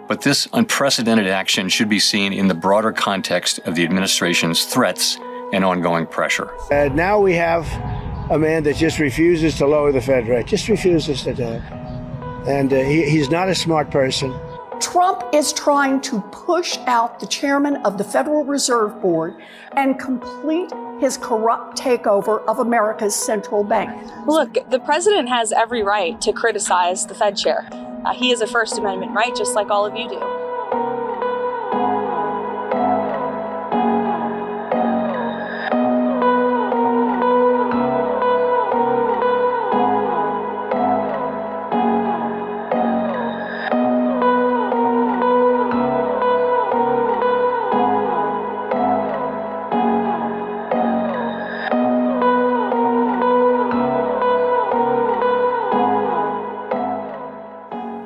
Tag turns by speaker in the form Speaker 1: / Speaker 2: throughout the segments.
Speaker 1: But this unprecedented action should be seen in the broader context of the administration's threats and ongoing pressure.
Speaker 2: Now we have a man that just refuses to lower the Fed rate, just refuses to do it. And he's not a smart person.
Speaker 3: Trump is trying to push out the chairman of the Federal Reserve Board and complete his corrupt takeover of America's central bank.
Speaker 4: Look, the president has every right to criticize the Fed chair. He has a First Amendment right, just like all of you do.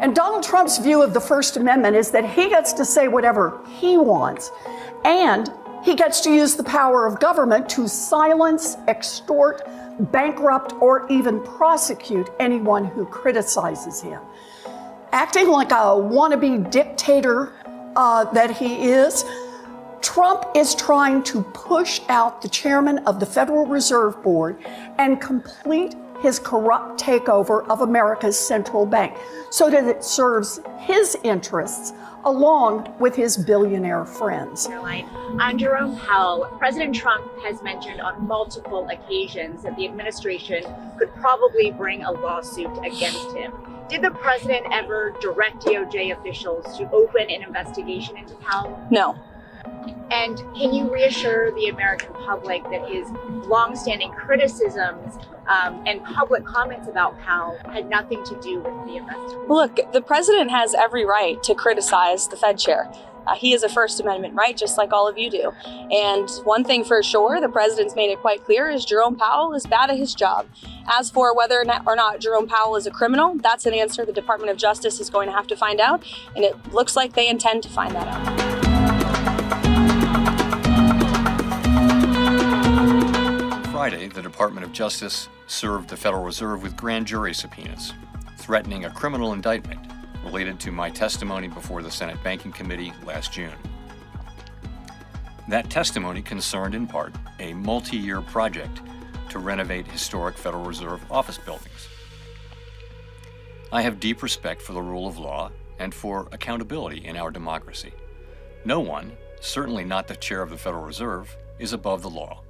Speaker 3: And Donald Trump's view of the First Amendment is that he gets to say whatever he wants, and he gets to use the power of government to silence, extort, bankrupt, or even prosecute anyone who criticizes him. Acting like a wannabe dictator that he is, Trump is trying to push out the chairman of the Federal Reserve Board and complete his corrupt takeover of America's central bank so that it serves his interests along with his billionaire friends.
Speaker 5: Karoline, on Jerome Powell, President Trump has mentioned on multiple occasions that the administration could probably bring a lawsuit against him. Did the president ever direct DOJ officials to open an investigation into Powell?
Speaker 4: No.
Speaker 5: And can you reassure the American public that his longstanding criticisms and public comments about Powell had nothing to do with the investigation?
Speaker 4: Look, the president has every right to criticize the Fed chair. He has a First Amendment right, just like all of you do. And one thing for sure, the president's made it quite clear, is Jerome Powell is bad at his job. As for whether or not Jerome Powell is a criminal, that's an answer the Department of Justice is going to have to find out, and it looks like they intend to find that out.
Speaker 1: Friday, the Department of Justice served the Federal Reserve with grand jury subpoenas, threatening a criminal indictment related to my testimony before the Senate Banking Committee last June. That testimony concerned in part a multi-year project to renovate historic Federal Reserve office buildings. I have deep respect for the rule of law and for accountability in our democracy. No one, certainly not the chair of the Federal Reserve, is above the law.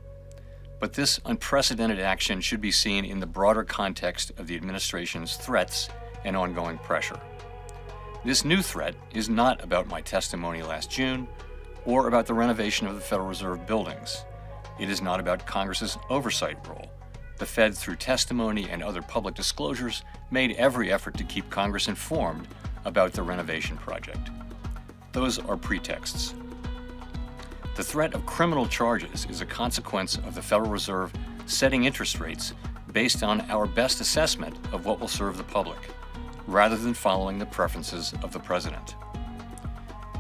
Speaker 1: But this unprecedented action should be seen in the broader context of the administration's threats and ongoing pressure. This new threat is not about my testimony last June or about the renovation of the Federal Reserve buildings. It is not about Congress's oversight role. The Fed, through testimony and other public disclosures, made every effort to keep Congress informed about the renovation project. Those are pretexts. The threat of criminal charges is a consequence of the Federal Reserve setting interest rates based on our best assessment of what will serve the public, rather than following the preferences of the president.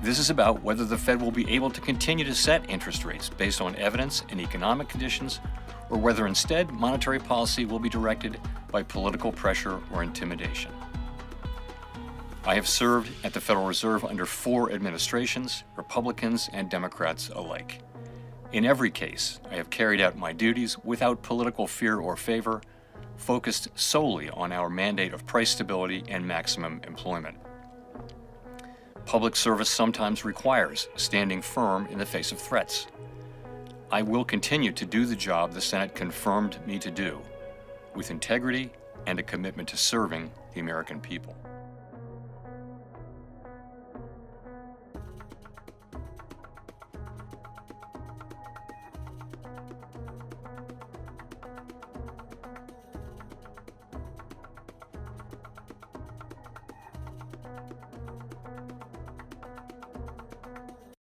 Speaker 1: This is about whether the Fed will be able to continue to set interest rates based on evidence and economic conditions, or whether instead monetary policy will be directed by political pressure or intimidation. I have served at the Federal Reserve under 4 administrations, Republicans and Democrats alike. In every case, I have carried out my duties without political fear or favor, focused solely on our mandate of price stability and maximum employment. Public service sometimes requires standing firm in the face of threats. I will continue to do the job the Senate confirmed me to do, with integrity and a commitment to serving the American people.